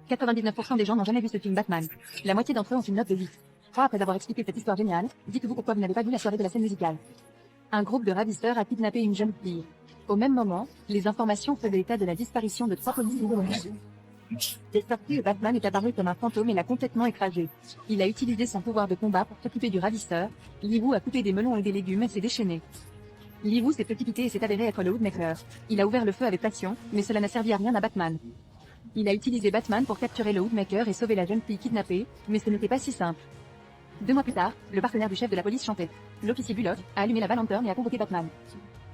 99% des gens n'ont jamais vu ce film Batman. La moitié d'entre eux ont une note de 8. 3 après avoir expliqué cette histoire géniale, dites-vous pourquoi vous n'avez pas vu la soirée de la scène musicale. Un groupe de ravisseurs a kidnappé une jeune fille. Au même moment, les informations faisaient état de la disparition de 3 policiers. C'est sorti et Batman est apparu comme un fantôme et l'a complètement écrasé. Il a utilisé son pouvoir de combat pour s'occuper du ravisseur. Liwu a coupé des melons et des légumes et s'est déchaîné. Liwu s'est précipité et s'est avéré être le Woodmaker. Il a ouvert le feu avec passion, mais cela n'a servi à rien à Batman. Il a utilisé Batman pour capturer le Woodmaker et sauver la jeune fille kidnappée, mais ce n'était pas si simple. 2 mois plus tard, le partenaire du chef de la police chantait. L'officier Bullock a allumé la lanterne et a convoqué Batman.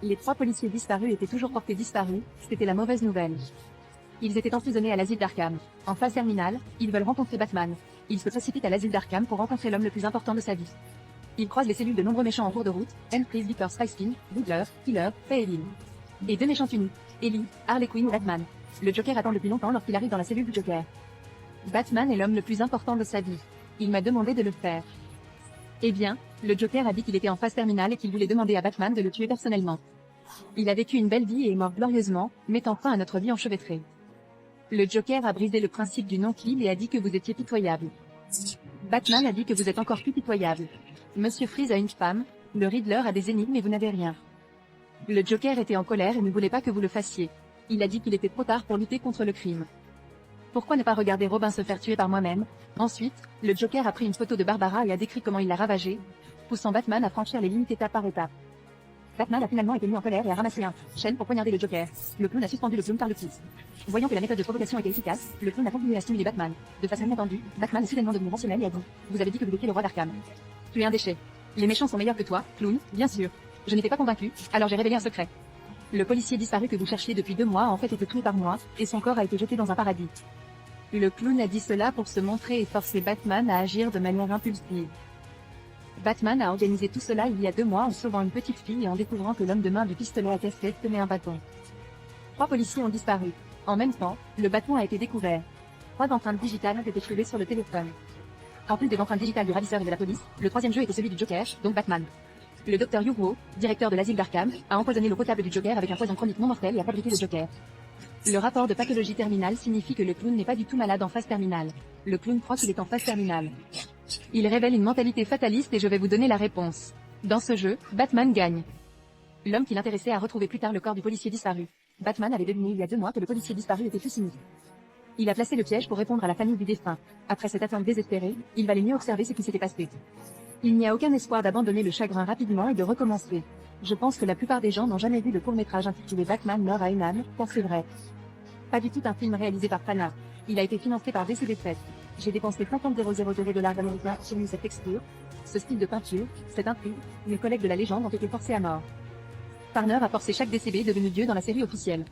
Les 3 policiers disparus étaient toujours portés disparus, c'était la mauvaise nouvelle. Ils étaient emprisonnés à l'asile d'Arkham. En phase terminale, ils veulent rencontrer Batman. Ils se précipitent à l'asile d'Arkham pour rencontrer l'homme le plus important de sa vie. Ils croisent les cellules de nombreux méchants en cours de route, Emprise, Vickers, Spin, Douglas, Killer, Fayeline. Et 2 méchants unis, Ellie, Harley Quinn et Batman. Le Joker attend depuis longtemps lorsqu'il arrive dans la cellule du Joker. Batman est l'homme le plus important de sa vie. Il m'a demandé de le faire. Eh bien, le Joker a dit qu'il était en phase terminale et qu'il voulait demander à Batman de le tuer personnellement. Il a vécu une belle vie et est mort glorieusement, mettant fin à notre vie enchevêtrée. Le Joker a brisé le principe du non-kill et a dit que vous étiez pitoyable. Batman a dit que vous êtes encore plus pitoyable. Monsieur Freeze a une femme, le Riddler a des énigmes et vous n'avez rien. Le Joker était en colère et ne voulait pas que vous le fassiez. Il a dit qu'il était trop tard pour lutter contre le crime. Pourquoi ne pas regarder Robin se faire tuer par moi-même? Ensuite, le Joker a pris une photo de Barbara et a décrit comment il l'a ravagée, poussant Batman à franchir les limites étape par étape. Batman a finalement été mis en colère et a ramassé un chaîne pour poignarder le Joker. Le clown a suspendu le clown par le pied. Voyant que la méthode de provocation était efficace, le clown a continué à stimuler Batman. De façon inattendue, Batman est soudainement devenu rationnel et a dit « Vous avez dit que vous étiez le roi d'Arkham. Tu es un déchet. Les méchants sont meilleurs que toi, clown, bien sûr. Je n'étais pas convaincu, alors j'ai révélé un secret. Le policier disparu que vous cherchiez depuis 2 mois a en fait été tué par moi, et son corps a été jeté dans un paradis. » Le clown a dit cela pour se montrer et forcer Batman à agir de manière impulsive. Batman a organisé tout cela il y a 2 mois en sauvant une petite fille et en découvrant que l'homme de main du pistolet à casquette tenait un bâton. 3 policiers ont disparu. En même temps, le bâton a été découvert. 3 empreintes digitales ont été trouvées sur le téléphone. En plus des empreintes digitales du ravisseur et de la police, le 3e jeu était celui du Joker, donc Batman. Le Dr. Yu-Wo, directeur de l'asile d'Arkham, a empoisonné l'eau potable du Joker avec un poison chronique non mortel et a fabriqué le Joker. Le rapport de pathologie terminale signifie que le clown n'est pas du tout malade en phase terminale. Le clown croit qu'il est en phase terminale. Il révèle une mentalité fataliste et je vais vous donner la réponse. Dans ce jeu, Batman gagne. L'homme qui l'intéressait a retrouvé plus tard le corps du policier disparu. Batman avait deviné il y a 2 mois que le policier disparu était Lucini. Il a placé le piège pour répondre à la famille du défunt. Après cette attente désespérée, il valait mieux observer ce qui s'était passé. Il n'y a aucun espoir d'abandonner le chagrin rapidement et de recommencer. Je pense que la plupart des gens n'ont jamais vu le court-métrage intitulé Batman meurt à une âme, car c'est vrai. Pas du tout un film réalisé par Fana. Il a été financé par DCD7. J'ai dépensé 50 000 $ américains sur cette texture, ce style de peinture, cette intrigue. Mes collègues de la légende ont été forcés à mort. Farner a forcé chaque DCB devenu Dieu dans la série officielle.